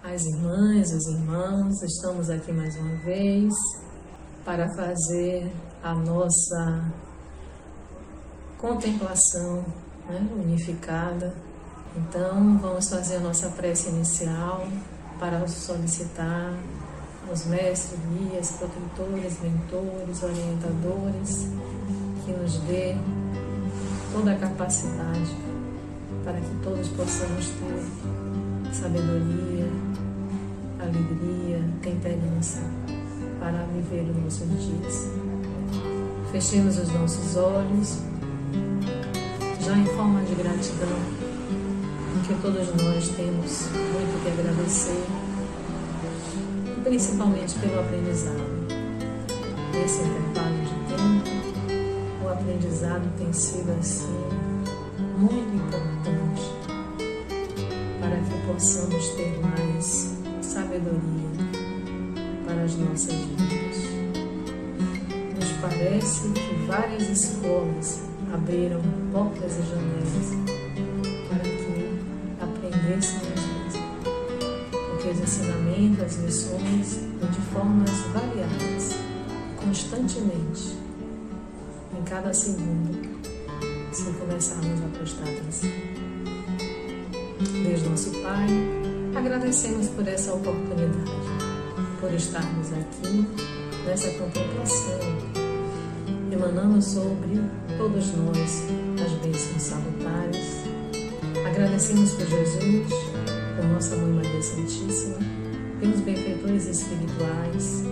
As irmãs, os irmãos, estamos aqui mais uma vez para fazer a nossa contemplação, unificada. Então, vamos fazer a nossa prece inicial para solicitar aos mestres, guias, protetores, mentores, orientadores, que nos dê toda a capacidade para que todos possamos ter sabedoria, alegria, temperança para viver os nossos dias. Fechemos os nossos olhos, já em forma de gratidão, porque todos nós temos muito que agradecer, principalmente pelo aprendizado. Nesse intervalo de tempo, o aprendizado tem sido assim muito importante para que possamos ter mais sabedoria para as nossas vidas. Nos parece que várias escolas abriram portas e janelas para que aprendêssemos mais, porque os ensinamentos, as lições, de formas variadas, constantemente, em cada segundo, se começarmos a prestar atenção. Deus nosso Pai, agradecemos por essa oportunidade, por estarmos aqui nessa contemplação, emanando sobre todos nós as bênçãos salutares. Agradecemos por Jesus, por nossa Mãe Maria Santíssima, pelos benfeitores espirituais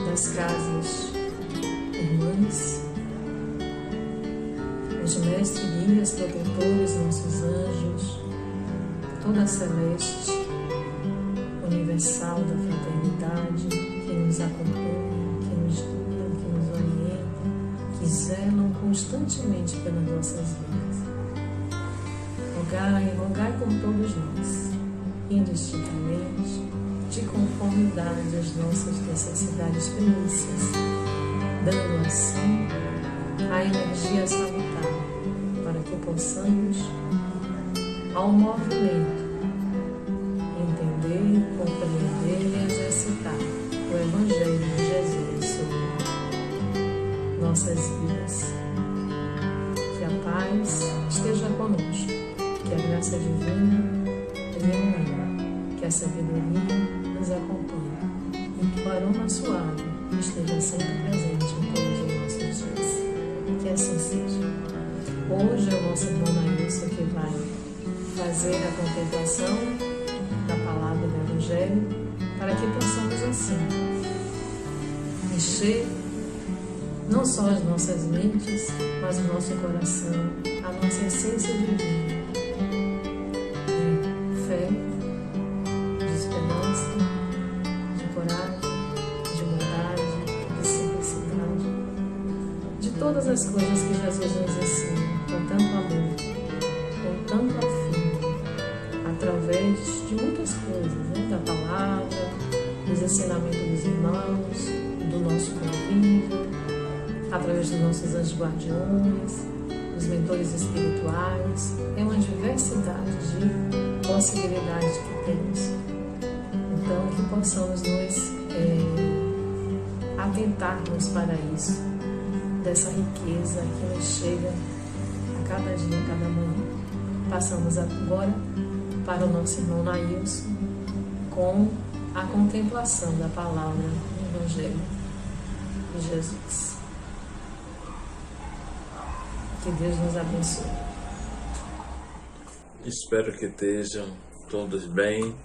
das casas irmãs, os mestres, guias, protetores, nossos anjos, toda a celeste, universal da fraternidade, que nos acompanha, que nos guia, que nos orienta, que zelam constantemente pelas nossas vidas. Rogai por todos nós, indistintamente, de conformidade às nossas necessidades primícias, dando assim a energia salutar para que possamos, ao movimento, entender, compreender e exercitar o Evangelho de Jesus sobre nossas vidas. Que a paz esteja conosco, que a graça divina ilumine, que a sabedoria nos acompanhe e que o aroma suave esteja sempre presente em todos os nossos dias. Que assim seja. Hoje é o nosso irmão Nailson que vai fazer a contemplação da palavra do Evangelho, para que possamos assim encher não só as nossas mentes, mas o nosso coração, a nossa essência divina, de fé, de esperança, de coragem, de bondade, de simplicidade, de todas as coisas que Jesus nos ensina com tanto amor, com tanto afinco, através de muitas coisas, da palavra, dos ensinamentos dos irmãos, do nosso convívio, através dos nossos anjos guardiões, dos mentores espirituais. É uma diversidade de possibilidades que temos. Então, que possamos nos atentarmos para isso, dessa riqueza que nos chega a cada dia, a cada manhã. Passamos agora para o nosso irmão Nailson com a contemplação da palavra do Evangelho de Jesus. Que Deus nos abençoe. Espero que estejam todos bem,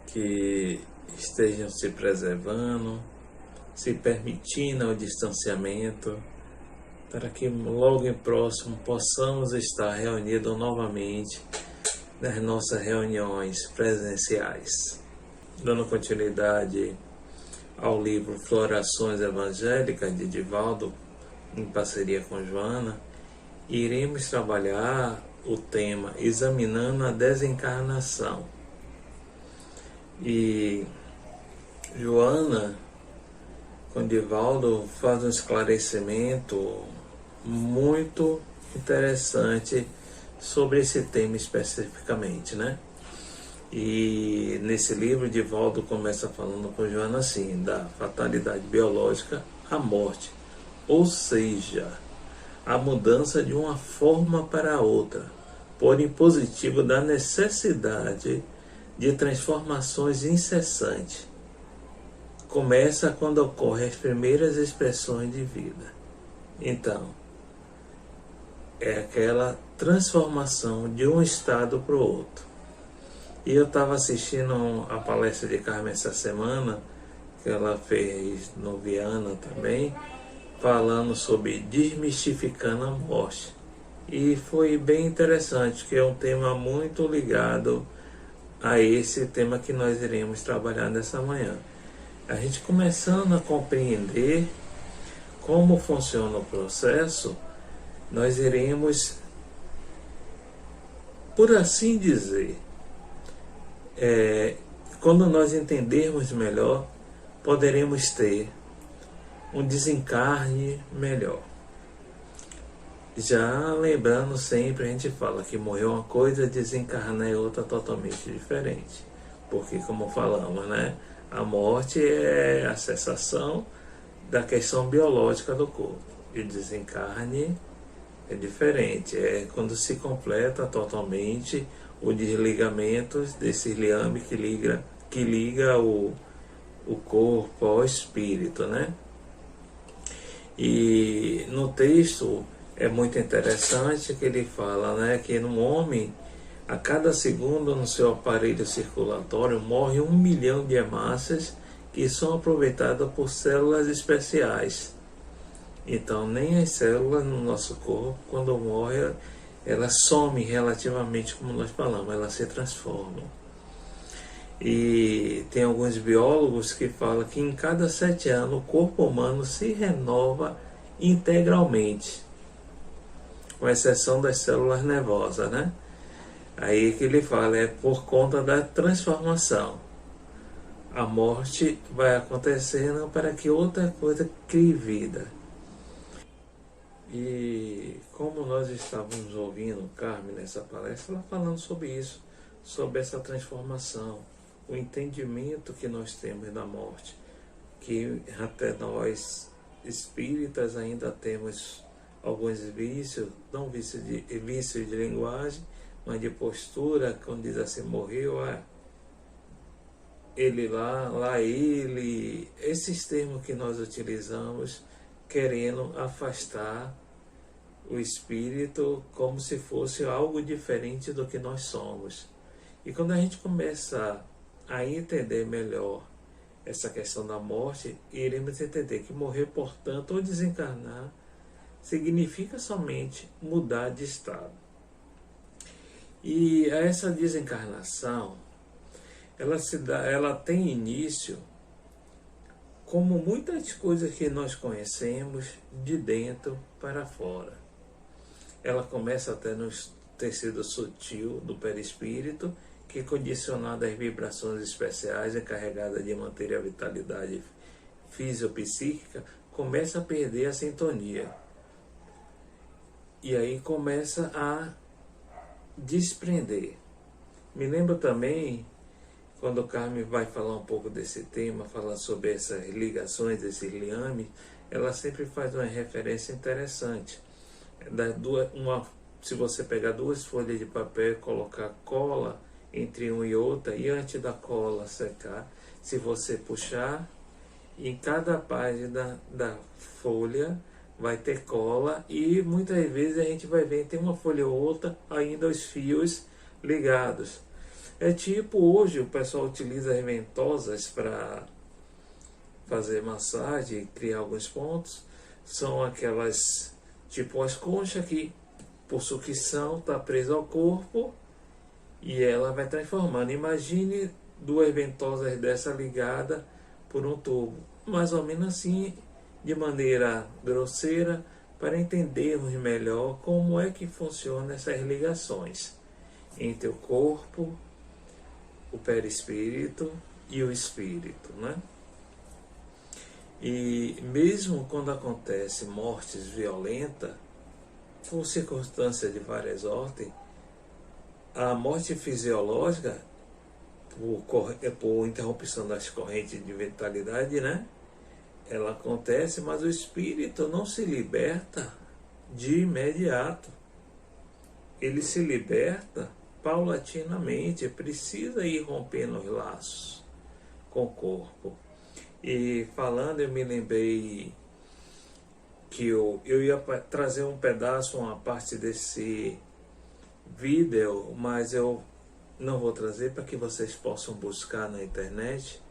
que estejam se preservando, se permitindo o distanciamento, para que logo em próximo possamos estar reunidos novamente nas nossas reuniões presenciais. Dando continuidade ao livro Florações Evangélicas de Divaldo, em parceria com Joana, iremos trabalhar o tema examinando a desencarnação. E Joana com Divaldo faz um esclarecimento muito interessante sobre esse tema especificamente, né? E nesse livro, Divaldo começa falando com Joana assim, da fatalidade biológica à morte, ou seja, a mudança de uma forma para outra, porém positivo da necessidade de transformações incessantes. Começa quando ocorrem as primeiras expressões de vida. Então, é aquela transformação de um estado para o outro. E eu estava assistindo a palestra de Carmen essa semana, que ela fez no Viana também, falando sobre desmistificando a morte. E foi bem interessante, que é um tema muito ligado a esse tema que nós iremos trabalhar nessa manhã. A gente começando a compreender como funciona o processo, nós iremos, por assim dizer, quando nós entendermos melhor, poderemos ter um desencarne melhor. Já lembrando sempre, a gente fala que morrer uma coisa, desencarnar é outra totalmente diferente. Porque, como falamos, né, a morte é a cessação da questão biológica do corpo. E o desencarne é diferente, é quando se completa totalmente o desligamento desse liame que liga o corpo ao espírito, né? E no texto é muito interessante que ele fala, né, que no homem, a cada segundo no seu aparelho circulatório morre 1 milhão de hemácias que são aproveitadas por células especiais. Então, nem as células no nosso corpo, quando morrem, elas somem relativamente, como nós falamos, elas se transformam. E tem alguns biólogos que falam que em cada 7 anos o corpo humano se renova integralmente, com exceção das células nervosas, né? Aí que ele fala, é por conta da transformação. A morte vai acontecendo para que outra coisa crie vida. E como nós estávamos ouvindo Carmen nessa palestra, ela falando sobre isso, sobre essa transformação, o entendimento que nós temos da morte, que até nós espíritas ainda temos alguns vícios, não vícios de linguagem, mas de postura, quando diz assim, morreu, ele lá ele, esses termos que nós utilizamos, querendo afastar o espírito como se fosse algo diferente do que nós somos. E quando a gente começa a entender melhor essa questão da morte, iremos entender que morrer, portanto, ou desencarnar, significa somente mudar de estado. E essa desencarnação, ela tem início como muitas coisas que nós conhecemos, de dentro para fora. Ela começa até no tecido sutil do perispírito, que, condicionado às vibrações especiais encarregadas de manter a vitalidade fisiopsíquica, começa a perder a sintonia. E aí começa a desprender. Me lembro também, quando o Carmen vai falar um pouco desse tema, falar sobre essas ligações, esses liames, ela sempre faz uma referência interessante. Se você pegar 2 folhas de papel e colocar cola entre uma e outra, e antes da cola secar, se você puxar, em cada página da folha vai ter cola, e muitas vezes a gente vai ver, tem uma folha ou outra, ainda os fios ligados. É tipo, hoje o pessoal utiliza as ventosas para fazer massagem e criar alguns pontos. São aquelas, tipo as conchas que, por sucção, está presa ao corpo e ela vai transformando. Imagine 2 ventosas dessa ligada por um tubo. Mais ou menos assim, de maneira grosseira, para entendermos melhor como é que funcionam essas ligações entre o corpo, o perispírito e o espírito, né? E mesmo quando acontece mortes violentas, por circunstâncias de várias ordens, a morte fisiológica, por interrupção das correntes de vitalidade, né? Ela acontece, mas o espírito não se liberta de imediato. Ele se liberta paulatinamente, precisa ir rompendo os laços com o corpo. E falando, eu me lembrei que eu ia trazer um pedaço, uma parte desse vídeo, mas eu não vou trazer para que vocês possam buscar na internet.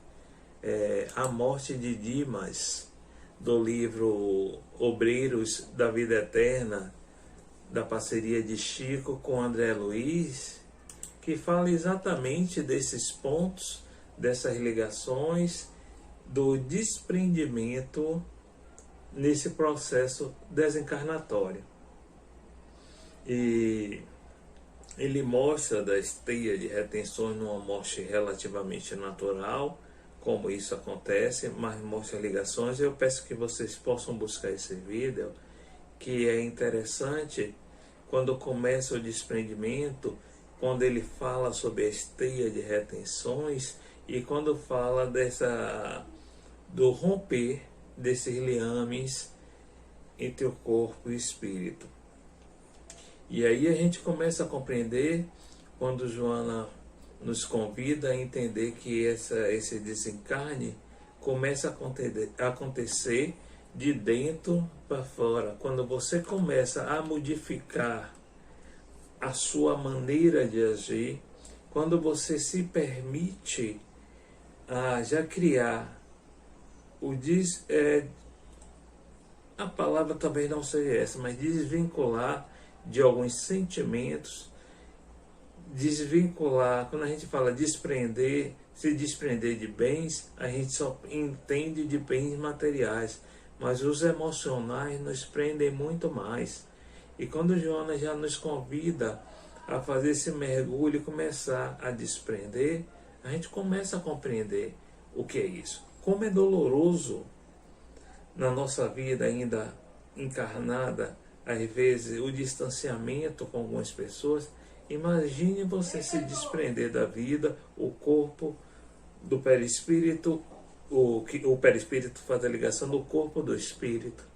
A morte de Dimas, do livro Obreiros da Vida Eterna, da parceria de Chico com André Luiz, que fala exatamente desses pontos, dessas ligações, do desprendimento nesse processo desencarnatório. E ele mostra da esteia de retenções numa morte relativamente natural, como isso acontece, mas mostra ligações. Eu peço que vocês possam buscar esse vídeo, que é interessante quando começa o desprendimento, quando ele fala sobre a esteia de retenções e quando fala do romper desses liames entre o corpo e o espírito. E aí a gente começa a compreender, quando Joana nos convida a entender que esse desencarne começa a acontecer de dentro para fora. Quando você começa a modificar a sua maneira de agir, quando você se permite a já criar a palavra talvez não seja essa, mas desvincular de alguns sentimentos, desvincular, quando a gente fala desprender, se desprender de bens, a gente só entende de bens materiais, mas os emocionais nos prendem muito mais. E quando Joana já nos convida a fazer esse mergulho e começar a desprender, a gente começa a compreender o que é isso. Como é doloroso na nossa vida ainda encarnada, às vezes, o distanciamento com algumas pessoas. Imagine você se desprender da vida, o corpo do perispírito, o perispírito faz a ligação do corpo do espírito,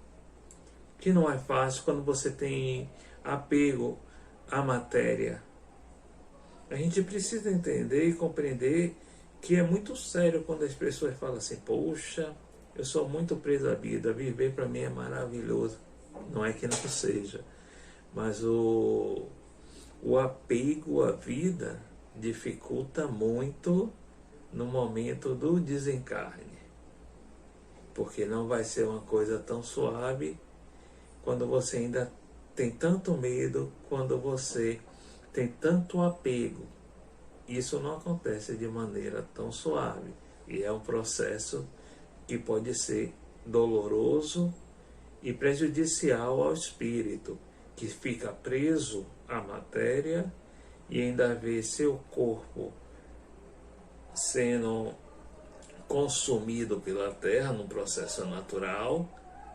que não é fácil quando você tem apego à matéria. A gente precisa entender e compreender que é muito sério quando as pessoas falam assim: poxa, eu sou muito preso à vida, viver para mim é maravilhoso. Não é que não seja, mas o apego à vida dificulta muito no momento do desencarne, porque não vai ser uma coisa tão suave quando você ainda tem tanto medo, quando você tem tanto apego. Isso não acontece de maneira tão suave, e é um processo que pode ser doloroso e prejudicial ao espírito, que fica preso à matéria e ainda vê seu corpo sendo consumido pela terra num processo natural,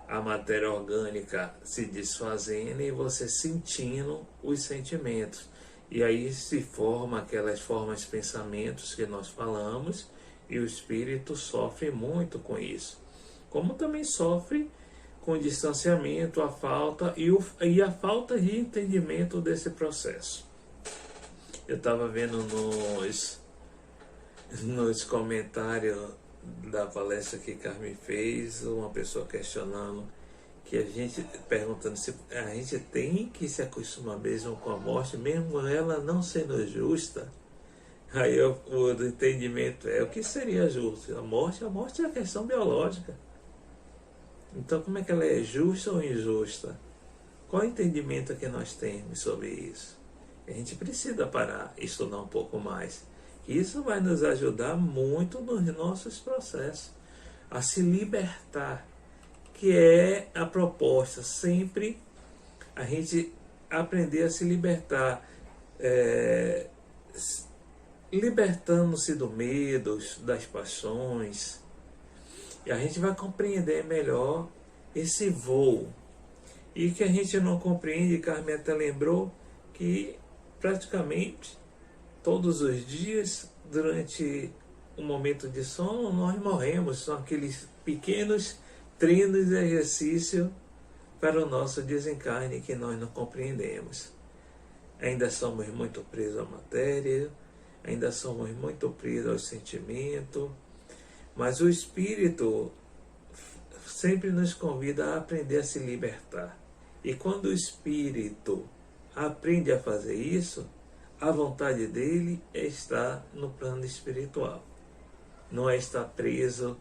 a matéria orgânica se desfazendo e você sentindo os sentimentos. E aí se forma aquelas formas de pensamentos que nós falamos, e o espírito sofre muito com isso. Como também sofre com o distanciamento, a falta e a falta de entendimento desse processo. Eu estava vendo nos comentários da palestra que Carmen fez, uma pessoa questionando, que a gente perguntando se a gente tem que se acostumar mesmo com a morte, mesmo ela não sendo justa. Aí o entendimento é: o que seria justo? A morte é a questão biológica. Então, como é que ela é justa ou injusta? Qual o entendimento que nós temos sobre isso? A gente precisa parar e estudar um pouco mais. Isso vai nos ajudar muito nos nossos processos a se libertar, que é a proposta, sempre a gente aprender a se libertar, libertando-se do medo, das paixões, E a gente vai compreender melhor esse voo. E que a gente não compreende, Carmen até lembrou, que praticamente todos os dias, durante um momento de sono, nós morremos. São aqueles pequenos treinos de exercício para o nosso desencarne que nós não compreendemos. Ainda somos muito presos à matéria, ainda somos muito presos aos sentimentos, mas o Espírito sempre nos convida a aprender a se libertar. E quando o Espírito aprende a fazer isso, a vontade dele é estar no plano espiritual. Não é estar preso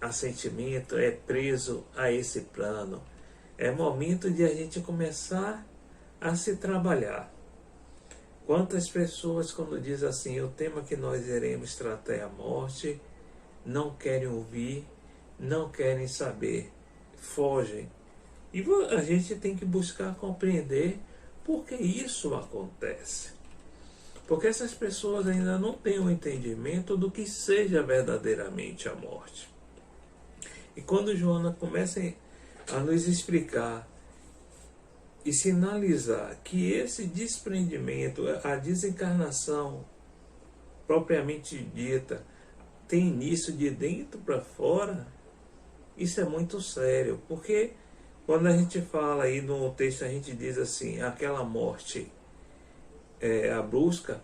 a sentimento, é preso a esse plano. É momento de a gente começar a se trabalhar. Quantas pessoas, quando diz assim, o tema que nós iremos tratar é a morte, não querem ouvir, não querem saber, fogem. E a gente tem que buscar compreender por que isso acontece. Porque essas pessoas ainda não têm um entendimento do que seja verdadeiramente a morte. E quando Joana começa a nos explicar e sinalizar que esse desprendimento, a desencarnação propriamente dita, tem início de dentro para fora, isso é muito sério. Porque quando a gente fala aí no texto, a gente diz assim, aquela morte a brusca,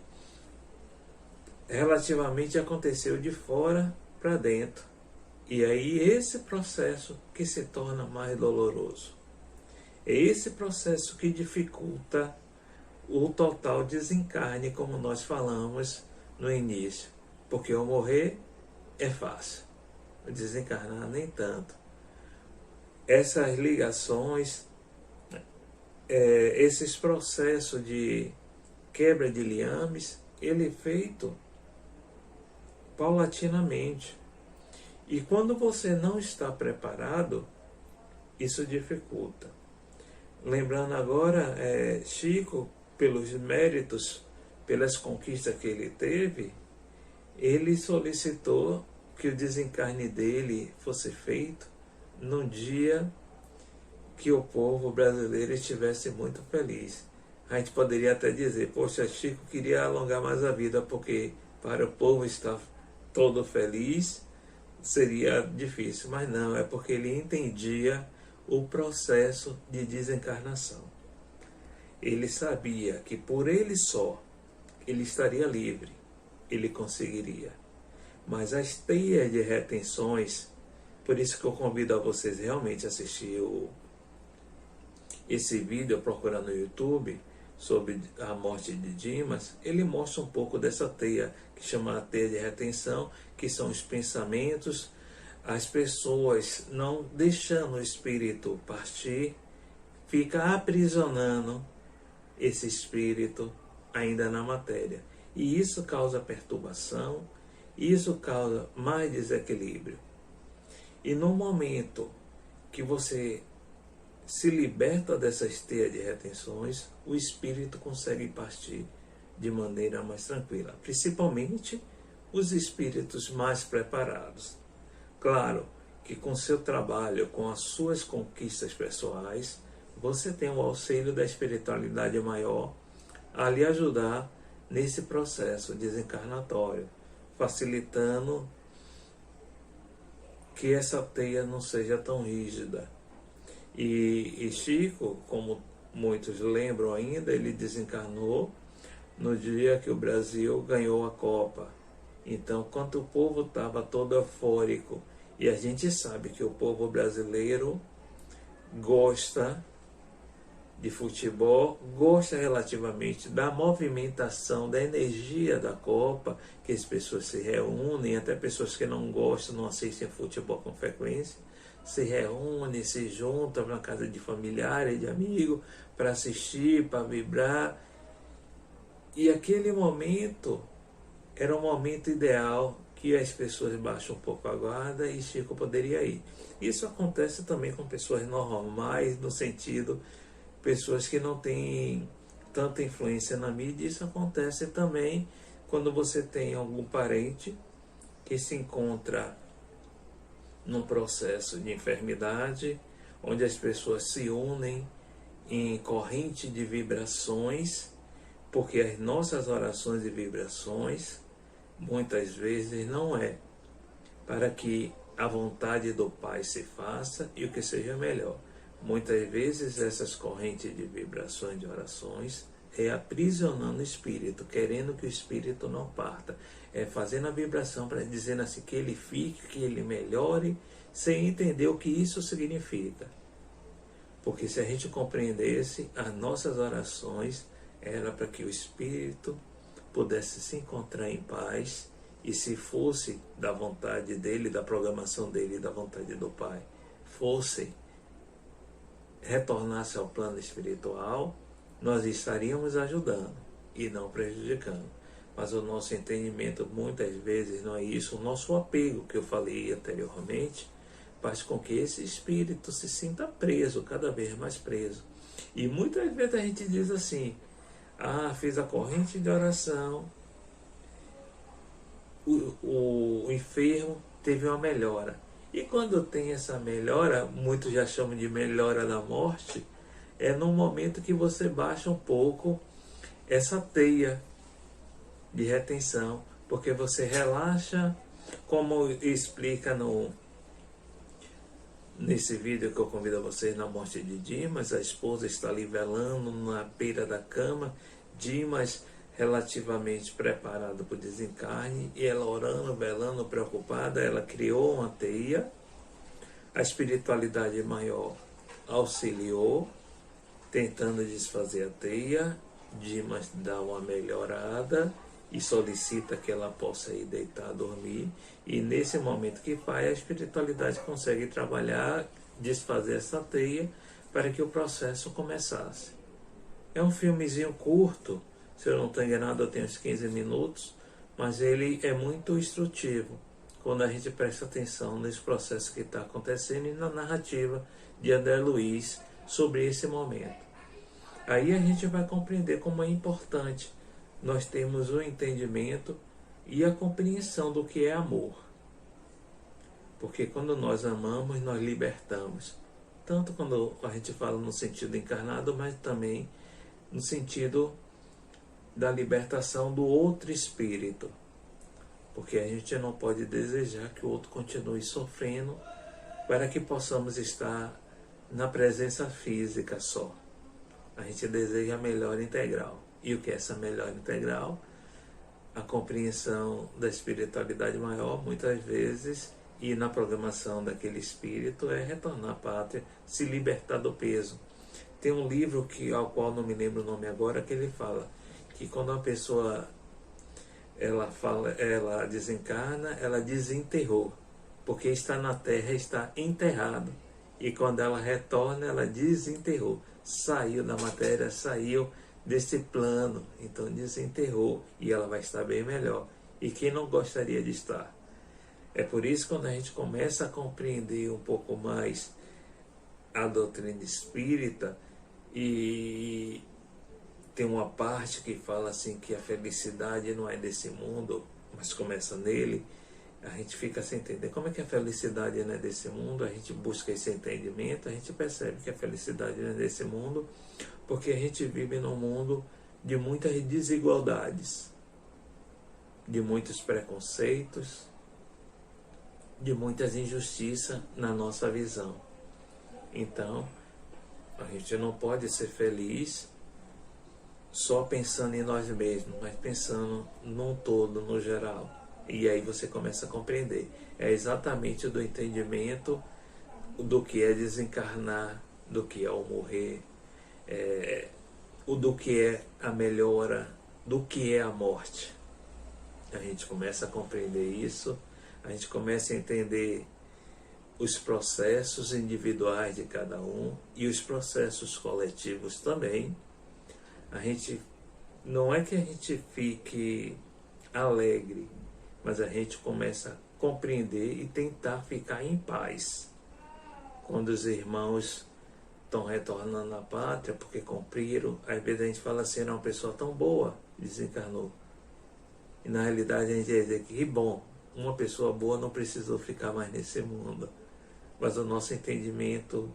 relativamente aconteceu de fora para dentro. E aí esse processo que se torna mais doloroso. É esse processo que dificulta o total desencarne, como nós falamos no início. Porque o morrer é fácil, o desencarnar nem tanto. Essas ligações, esses processos de quebra de liames, ele é feito paulatinamente. E quando você não está preparado, isso dificulta. Lembrando agora, Chico, pelos méritos, pelas conquistas que ele teve, ele solicitou que o desencarne dele fosse feito num dia que o povo brasileiro estivesse muito feliz. A gente poderia até dizer, poxa, Chico queria alongar mais a vida, porque para o povo estar todo feliz seria difícil. Mas não, é porque ele entendia o processo de desencarnação. Ele sabia que por ele só, ele estaria livre, ele conseguiria. Mas as teias de retenções, por isso que eu convido a vocês realmente a assistir esse vídeo, procurar no YouTube, sobre a morte de Dimas, ele mostra um pouco dessa teia, que chama a teia de retenção, que são os pensamentos, as pessoas não deixando o espírito partir, fica aprisionando esse espírito ainda na matéria. E isso causa perturbação, isso causa mais desequilíbrio. E no momento que você se liberta dessas teias de retenções, o espírito consegue partir de maneira mais tranquila, principalmente os espíritos mais preparados. Claro que com seu trabalho, com as suas conquistas pessoais, você tem o auxílio da espiritualidade maior a lhe ajudar nesse processo desencarnatório, facilitando que essa teia não seja tão rígida. E Chico, como muitos lembram ainda, ele desencarnou no dia que o Brasil ganhou a Copa. Então, quando o povo estava todo eufórico, e a gente sabe que o povo brasileiro gosta de futebol, gosta relativamente da movimentação, da energia da Copa, que as pessoas se reúnem, até pessoas que não gostam, não assistem futebol com frequência, se reúnem, se juntam na casa de familiares, de amigos, para assistir, para vibrar. E aquele momento era um momento ideal que as pessoas baixam um pouco a guarda e Chico poderia ir. Isso acontece também com pessoas normais, no sentido, pessoas que não têm tanta influência na mídia. Isso acontece também quando você tem algum parente que se encontra num processo de enfermidade, onde as pessoas se unem em corrente de vibrações, porque as nossas orações e vibrações, muitas vezes, não é para que a vontade do Pai se faça e o que seja melhor. Muitas vezes essas correntes de vibrações de orações é aprisionando o espírito, querendo que o espírito não parta, é fazendo a vibração para dizendo assim que ele fique, que ele melhore, sem entender o que isso significa. Porque se a gente compreendesse, as nossas orações era para que o espírito pudesse se encontrar em paz, e se fosse da vontade dele, da programação dele e da vontade do Pai, fosse retornasse ao plano espiritual, nós estaríamos ajudando e não prejudicando. Mas o nosso entendimento muitas vezes não é isso. O nosso apego, que eu falei anteriormente, faz com que esse espírito se sinta preso, cada vez mais preso. E muitas vezes a gente diz assim: fiz a corrente de oração, o enfermo teve uma melhora. E quando tem essa melhora, muitos já chamam de melhora da morte, é no momento que você baixa um pouco essa teia de retenção, porque você relaxa, como explica nesse vídeo que eu convido a vocês, na morte de Dimas. A esposa está ali velando na beira da cama, Dimas relativamente preparado para o desencarne, e ela orando, velando, preocupada, ela criou uma teia, a espiritualidade maior auxiliou, tentando desfazer a teia. Dimas dá uma melhorada e solicita que ela possa ir deitar, dormir, e nesse momento que faz, a espiritualidade consegue trabalhar, desfazer essa teia, para que o processo começasse. É um filmezinho curto, se eu não estou enganado, eu tenho uns 15 minutos, mas ele é muito instrutivo quando a gente presta atenção nesse processo que está acontecendo e na narrativa de André Luiz sobre esse momento. Aí a gente vai compreender como é importante nós termos o entendimento e a compreensão do que é amor. Porque quando nós amamos, nós libertamos. Tanto quando a gente fala no sentido encarnado, mas também no sentido da libertação do outro espírito. Porque a gente não pode desejar que o outro continue sofrendo para que possamos estar na presença física só. A gente deseja a melhora integral. E o que é essa melhora integral? A compreensão da espiritualidade maior, muitas vezes, e na programação daquele espírito, é retornar à pátria, se libertar do peso. Tem um livro ao qual não me lembro o nome agora, que ele fala que quando uma pessoa ela desencarna, ela desenterrou, porque está na terra, está enterrado, e quando ela retorna, ela desenterrou, saiu da matéria, saiu desse plano, então desenterrou, e ela vai estar bem melhor. E quem não gostaria de estar? É por isso que quando a gente começa a compreender um pouco mais a doutrina espírita, e tem uma parte que fala assim que a felicidade não é desse mundo, mas começa nele, a gente fica sem entender como é que a felicidade não é desse mundo. A gente busca esse entendimento, a gente percebe que a felicidade não é desse mundo, porque a gente vive num mundo de muitas desigualdades, de muitos preconceitos, de muitas injustiças na nossa visão. Então, a gente não pode ser feliz só pensando em nós mesmos, mas pensando num todo, no geral. E aí você começa a compreender. É exatamente do entendimento do que é desencarnar, do que é o morrer, do que é a melhora, do que é a morte. A gente começa a compreender isso, a gente começa a entender os processos individuais de cada um e os processos coletivos também. A gente, não é que a gente fique alegre, mas a gente começa a compreender e tentar ficar em paz. Quando os irmãos estão retornando à pátria porque cumpriram, às vezes a gente fala assim: era uma pessoa tão boa, desencarnou. E na realidade a gente diz que bom, uma pessoa boa não precisou ficar mais nesse mundo, mas o nosso entendimento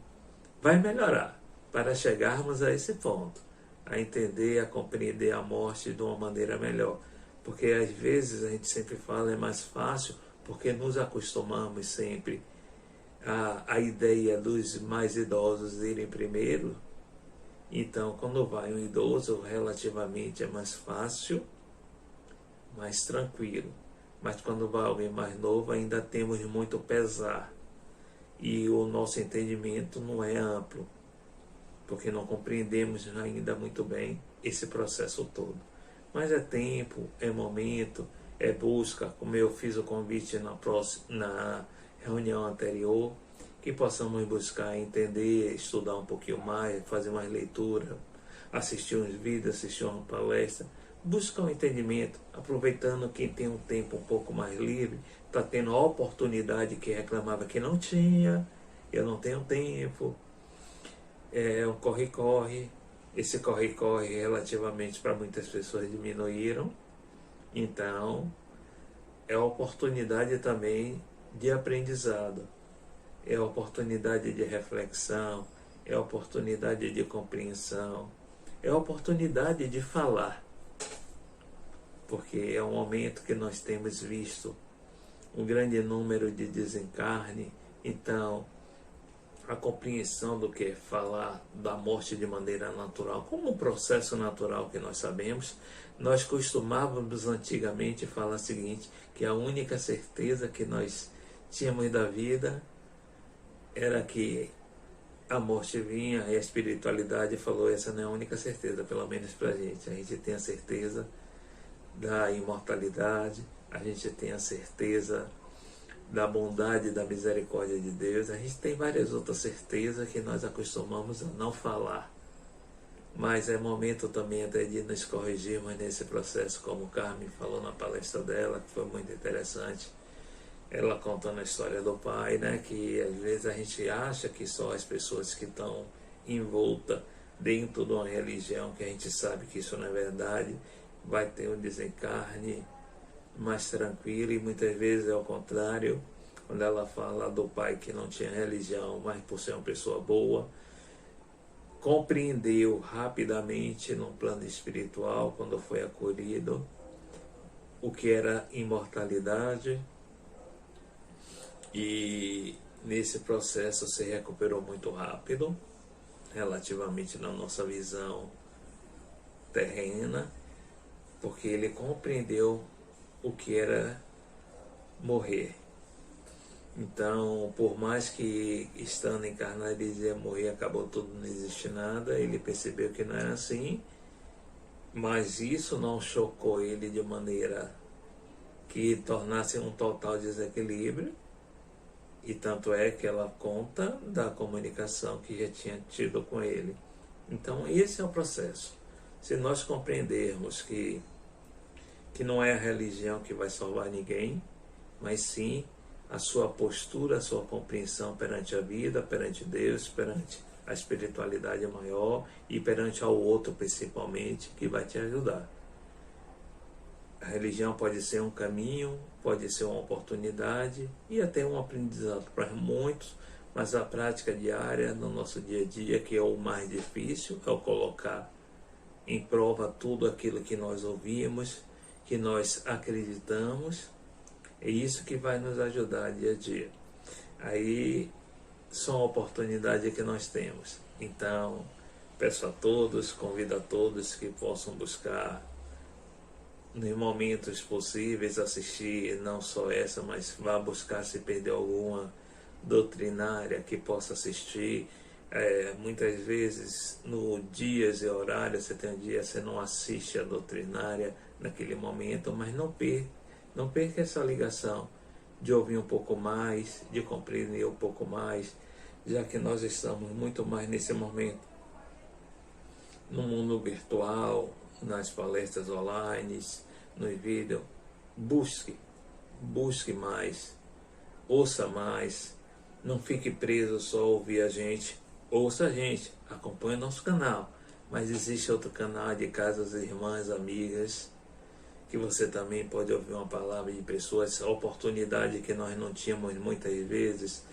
vai melhorar para chegarmos a esse ponto, a entender, a compreender a morte de uma maneira melhor. Porque às vezes a gente sempre fala é mais fácil porque nos acostumamos sempre a ideia dos mais idosos irem primeiro. Então, quando vai um idoso, relativamente é mais fácil, mais tranquilo. Mas quando vai alguém mais novo, ainda temos muito pesar. E o nosso entendimento não é amplo, porque não compreendemos ainda muito bem esse processo todo. Mas é tempo, é momento, é busca, como eu fiz o convite na reunião anterior, que possamos buscar entender, estudar um pouquinho mais, fazer mais leitura, assistir uns vídeos, assistir uma palestra, buscar um entendimento, aproveitando quem tem um tempo um pouco mais livre, está tendo a oportunidade que reclamava que não tinha, eu não tenho tempo, é um corre-corre, esse corre-corre relativamente para muitas pessoas diminuíram, então é a oportunidade também de aprendizado, é a oportunidade de reflexão, é a oportunidade de compreensão, é a oportunidade de falar, porque é um momento que nós temos visto um grande número de desencarne, então a compreensão do que é falar da morte de maneira natural, como um processo natural que nós sabemos, nós costumávamos antigamente falar o seguinte, que a única certeza que nós tínhamos da vida era que a morte vinha e a espiritualidade falou, essa não é a única certeza, pelo menos para a gente tem a certeza da imortalidade, a gente tem a certeza da bondade e da misericórdia de Deus, a gente tem várias outras certezas que nós acostumamos a não falar, mas é momento também até de nos corrigirmos nesse processo, como Carmen falou na palestra dela, que foi muito interessante, ela contando a história do pai, né, que às vezes a gente acha que só as pessoas que estão envoltas dentro de uma religião, que a gente sabe que isso não é verdade, vai ter um desencarne mais tranquilo, e muitas vezes é ao contrário, quando ela fala do pai que não tinha religião, mas por ser uma pessoa boa, compreendeu rapidamente no plano espiritual, quando foi acolhido, o que era imortalidade, e nesse processo se recuperou muito rápido, relativamente na nossa visão terrena, porque ele compreendeu o que era morrer. Então, por mais que estando encarnado ele dizia morrer, acabou tudo, não existe nada, ele percebeu que não era assim, mas isso não chocou ele de maneira que tornasse um total desequilíbrio, e tanto é que ela conta da comunicação que já tinha tido com ele. Então, esse é o processo. Se nós compreendermos que não é a religião que vai salvar ninguém, mas sim a sua postura, a sua compreensão perante a vida, perante Deus, perante a espiritualidade maior e perante ao outro principalmente, que vai te ajudar. A religião pode ser um caminho, pode ser uma oportunidade e até um aprendizado para muitos, mas a prática diária no nosso dia a dia, que é o mais difícil, é o colocar em prova tudo aquilo que nós ouvimos, que nós acreditamos, é isso que vai nos ajudar dia a dia. Aí são oportunidades que nós temos. Então, peço a todos, convido a todos que possam buscar, nos momentos possíveis, assistir não só essa, mas vá buscar, se perder alguma doutrinária que possa assistir. Muitas vezes no dias e horários, você tem um dia, você não assiste a doutrinária naquele momento, mas não perca essa ligação de ouvir um pouco mais, de compreender um pouco mais, já que nós estamos muito mais nesse momento no mundo virtual, nas palestras online, nos vídeos. Busque mais, ouça mais, não fique preso só a ouvir a gente, ouça a gente, acompanhe nosso canal, mas existe outro canal de casas irmãs, amigas, que você também pode ouvir uma palavra de pessoas, oportunidade que nós não tínhamos muitas vezes.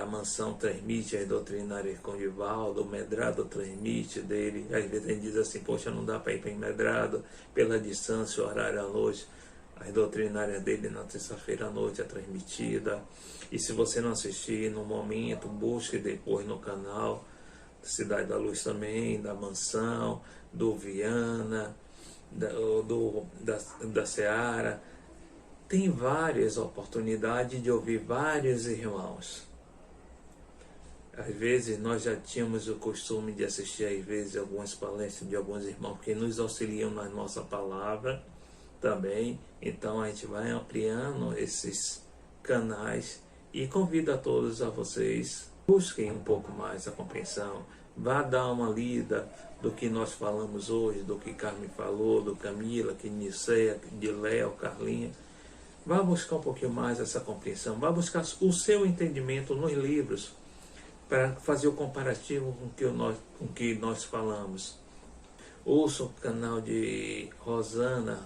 A Mansão transmite as doutrinárias com Divaldo, o Medrado transmite dele. Às vezes a gente diz assim, poxa, não dá para ir para o Medrado pela distância, o horário à noite. As doutrinárias dele na terça-feira à noite é transmitida. E se você não assistir no momento, busque depois no canal Cidade da Luz também, da Mansão, do Viana, da Seara. Tem várias oportunidades de ouvir vários irmãos. Às vezes nós já tínhamos o costume de assistir às vezes algumas palestras de alguns irmãos que nos auxiliam na nossa palavra também. Então a gente vai ampliando esses canais e convido a todos a vocês, busquem um pouco mais a compreensão, vá dar uma lida do que nós falamos hoje, do que Carmen falou, do Camila, que Niceia, de Léo, Carlinha. Vá buscar um pouquinho mais essa compreensão, vá buscar o seu entendimento nos livros, para fazer o comparativo com o que nós falamos. Ouça o canal de Rosana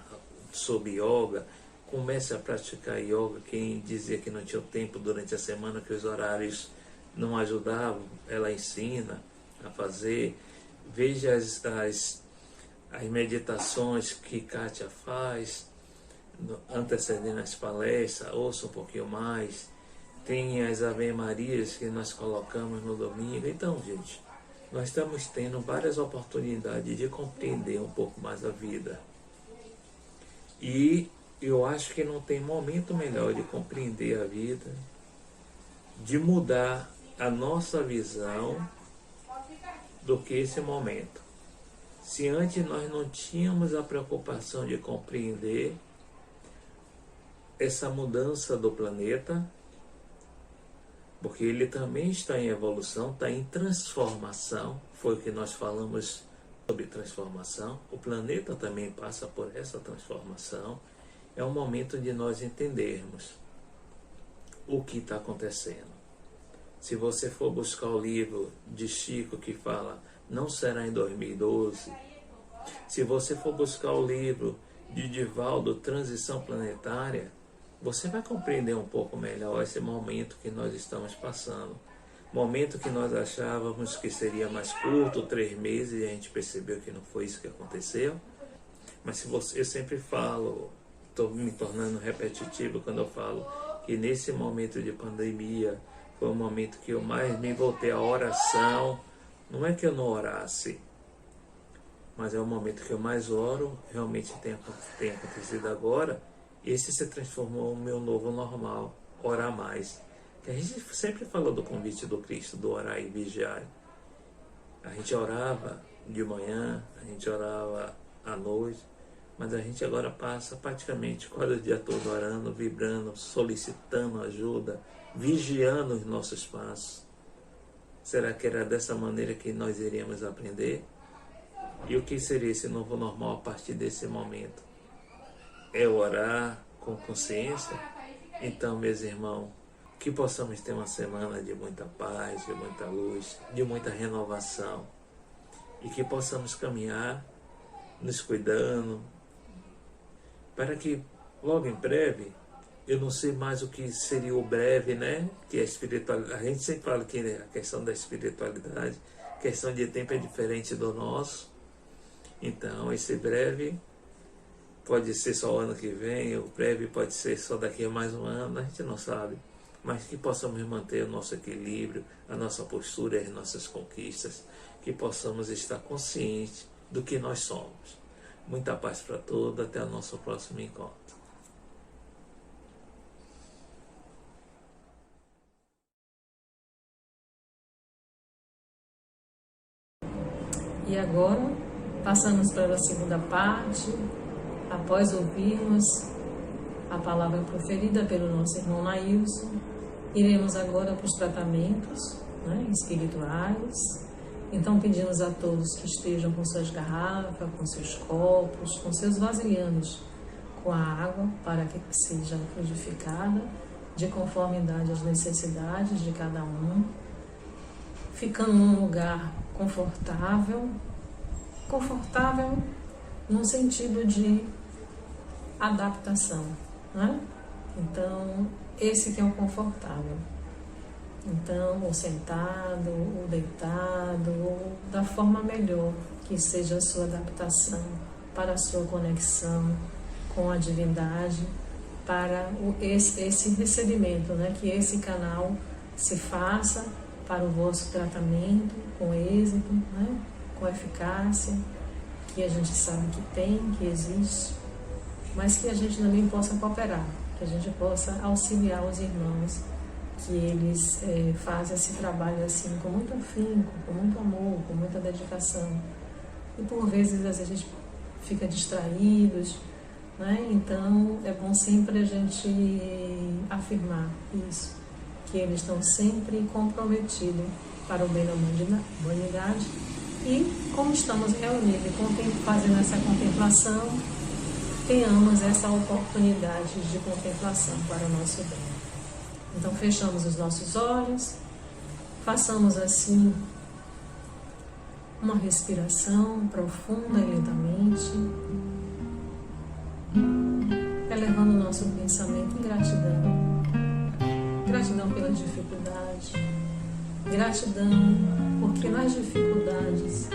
sobre yoga, comece a praticar yoga. Quem dizia que não tinha tempo durante a semana, que os horários não ajudavam, ela ensina a fazer. Veja as meditações que Kátia faz, antecedendo as palestras, ouça um pouquinho mais. Tem as Ave Marias que nós colocamos no domingo. Então, gente, nós estamos tendo várias oportunidades de compreender um pouco mais a vida. E eu acho que não tem momento melhor de compreender a vida, de mudar a nossa visão, do que esse momento. Se antes nós não tínhamos a preocupação de compreender essa mudança do planeta, porque ele também está em evolução, está em transformação, foi o que nós falamos sobre transformação, o planeta também passa por essa transformação. É um momento de nós entendermos o que está acontecendo. Se você for buscar o livro de Chico que fala Não Será em 2012, se você for buscar o livro de Divaldo, Transição Planetária, você vai compreender um pouco melhor esse momento que nós estamos passando. Momento que nós achávamos que seria mais curto, 3 meses, e a gente percebeu que não foi isso que aconteceu. Mas se você, eu sempre falo, estou me tornando repetitivo quando eu falo que nesse momento de pandemia foi o momento que eu mais me voltei à oração. Não é que eu não orasse, mas é o momento que eu mais oro, realmente tem acontecido agora. Esse se transformou no meu novo normal, orar mais. Que a gente sempre falou do convite do Cristo, do orar e vigiar. A gente orava de manhã, a gente orava à noite, mas a gente agora passa praticamente quase o dia todo orando, vibrando, solicitando ajuda, vigiando os nossos passos. Será que era dessa maneira que nós iríamos aprender? E o que seria esse novo normal a partir desse momento? É orar com consciência? Então, meus irmãos, que possamos ter uma semana de muita paz, de muita luz, de muita renovação, e que possamos caminhar nos cuidando, para que logo em breve, eu não sei mais o que seria o breve, né? Que a espiritualidade, a gente sempre fala que a questão da espiritualidade, questão de tempo é diferente do nosso. Então, esse breve pode ser só o ano que vem, o breve pode ser só daqui a mais um ano, a gente não sabe. Mas que possamos manter o nosso equilíbrio, a nossa postura, as nossas conquistas, que possamos estar conscientes do que nós somos. Muita paz para todos, até o nosso próximo encontro. E agora, passamos para a segunda parte, após ouvirmos a palavra proferida pelo nosso irmão Nailson, iremos agora para os tratamentos, né, espirituais. Então pedimos a todos que estejam com suas garrafas, com seus copos, com seus vasilhames com a água, para que seja fluidificada de conformidade às necessidades de cada um, ficando num lugar confortável no sentido de adaptação, né? Então, esse que é o confortável. Então, ou sentado, ou deitado, ou da forma melhor que seja a sua adaptação para a sua conexão com a divindade, para esse recebimento, né? Que esse canal se faça para o vosso tratamento com êxito, né? Com eficácia, que a gente sabe que tem, que existe, mas que a gente também possa cooperar, que a gente possa auxiliar os irmãos, que eles fazem esse trabalho assim com muito afinco, com muito amor, com muita dedicação. E por vezes a gente fica distraídos, né? Então é bom sempre a gente afirmar isso, que eles estão sempre comprometidos para o bem da humanidade. E como estamos reunidos fazendo essa contemplação, tenhamos essa oportunidade de contemplação para o nosso bem. Então fechamos os nossos olhos, façamos assim uma respiração profunda e lentamente, elevando o nosso pensamento em gratidão. Gratidão pela dificuldade, gratidão porque nas dificuldades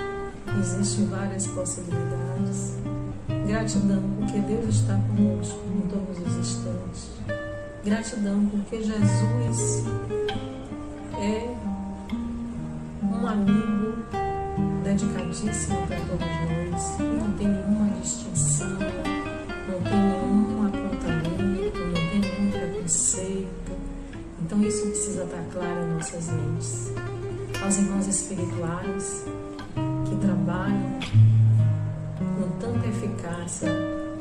existem várias possibilidades. Gratidão porque Deus está conosco em todos os instantes. Gratidão porque Jesus é um amigo dedicadíssimo para todos nós. Não tem nenhuma distinção, não tem nenhum apontamento, não tem nenhum preconceito. Então isso precisa estar claro em nossas mentes. Aos irmãos espirituais que trabalham com tanta eficácia,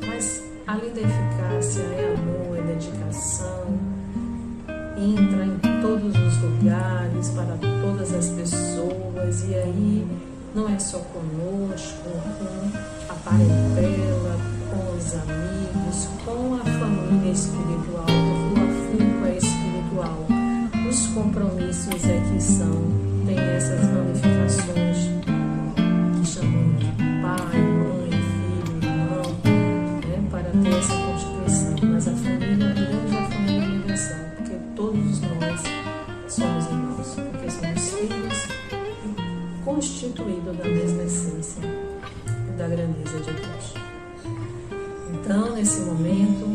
mas além da eficácia é amor, é dedicação, entra em todos os lugares, para todas as pessoas, e aí não é só conosco, com a parentela, com os amigos, com a família espiritual, porque o afinco é espiritual. Os compromissos é que tem essas ramificações que chamam de pai, mãe, filho, irmão, né, para ter essa constituição. Mas a família grande é a família universal, porque todos nós somos irmãos, porque somos filhos constituídos da mesma essência e da grandeza de Deus. Então, nesse momento,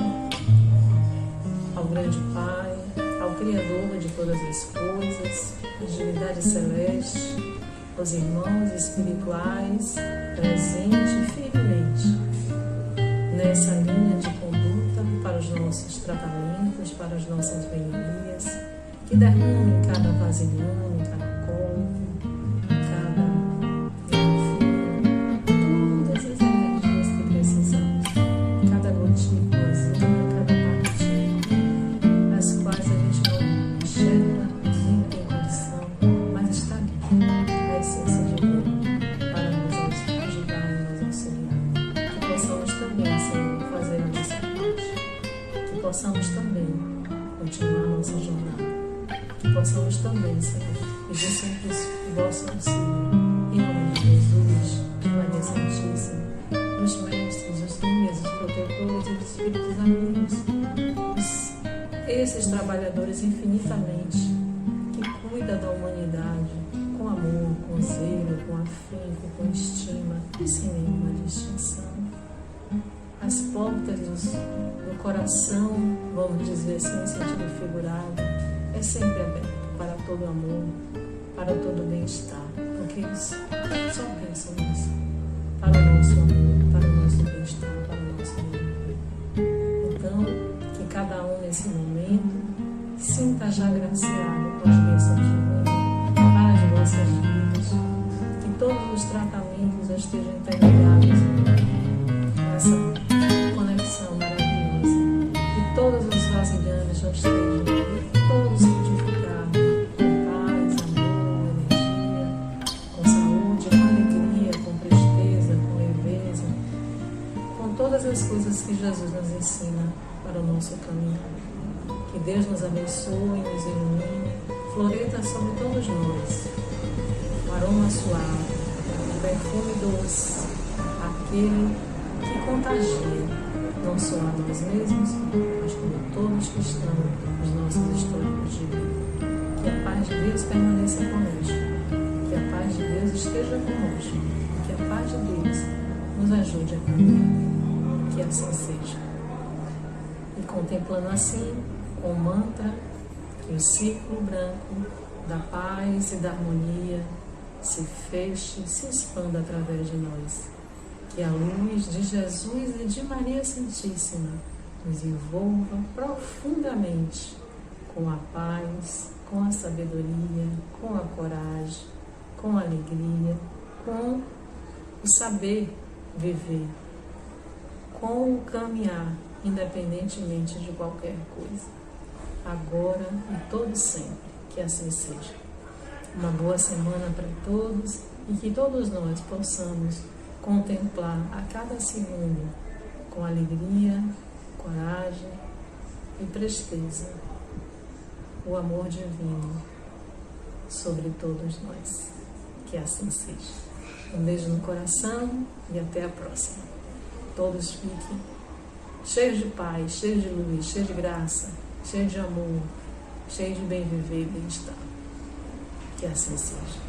ao grande Pai, ao Criador de todas as coisas, a divindade celeste, os irmãos espirituais, presente firmemente nessa linha de conduta para os nossos tratamentos, para as nossas melhorias, que derrame em cada vasilhão, em cada copo, em cada garrafinha, todas as energias que precisamos, cada gotícula, cada partícula, as quais a gente não enxerga, nem tem condição, mas está ali, a essência divina, para nos ajudar e nos auxiliar. Que possamos também, Senhor, fazer a nossa parte. Que possamos também continuar a nossa jornada. Que possamos também, Senhor, pedir sempre o vosso auxílio. Em nome de Jesus, de Maria Santíssima, dos mestres, dos guias, dos protetores e dos espíritos amigos, esses trabalhadores infinitamente que cuidam da humanidade com amor, com zelo, com afinco, com estima e sem nenhuma distinção. As portas do coração, vamos dizer assim, em sentido figurado, é sempre aberto para todo amor, para todo bem-estar, porque eles só pensam nisso, para o nosso amor, para o nosso bem-estar, para o nosso bem. Então, que cada um nesse momento sinta já agraciado com as bênçãos divinas para as vossas vidas, que todos os tratamentos estejam interligados nessa conexão maravilhosa, que todos os vasilhames já estejam todos certificados com paz, amor, energia, com saúde, com alegria, com presteza, com leveza, com todas as coisas que Jesus nos ensina para o nosso caminho. Que Deus nos abençoe, nos ilumine, floreja sobre todos nós um aroma suave, um perfume doce, aquele que contagia, não só a nós mesmos, mas como todos que estão nos nossos históricos de vida. Que a paz de Deus permaneça conosco, que a paz de Deus esteja conosco, que a paz de Deus nos ajude a caminhar, que assim seja. E contemplando assim, com o mantra, que o círculo branco da paz e da harmonia se feche, se expanda através de nós. Que a luz de Jesus e de Maria Santíssima nos envolva profundamente com a paz, com a sabedoria, com a coragem, com a alegria, com o saber viver, com o caminhar, independentemente de qualquer coisa, agora e todo sempre, que assim seja. Uma boa semana para todos e que todos nós possamos contemplar a cada segundo com alegria, coragem e presteza o amor divino sobre todos nós. Que assim seja. Um beijo no coração e até a próxima. Todos fiquem cheios de paz, cheios de luz, cheios de graça, cheios de amor, cheios de bem viver e bem-estar. Que assim seja.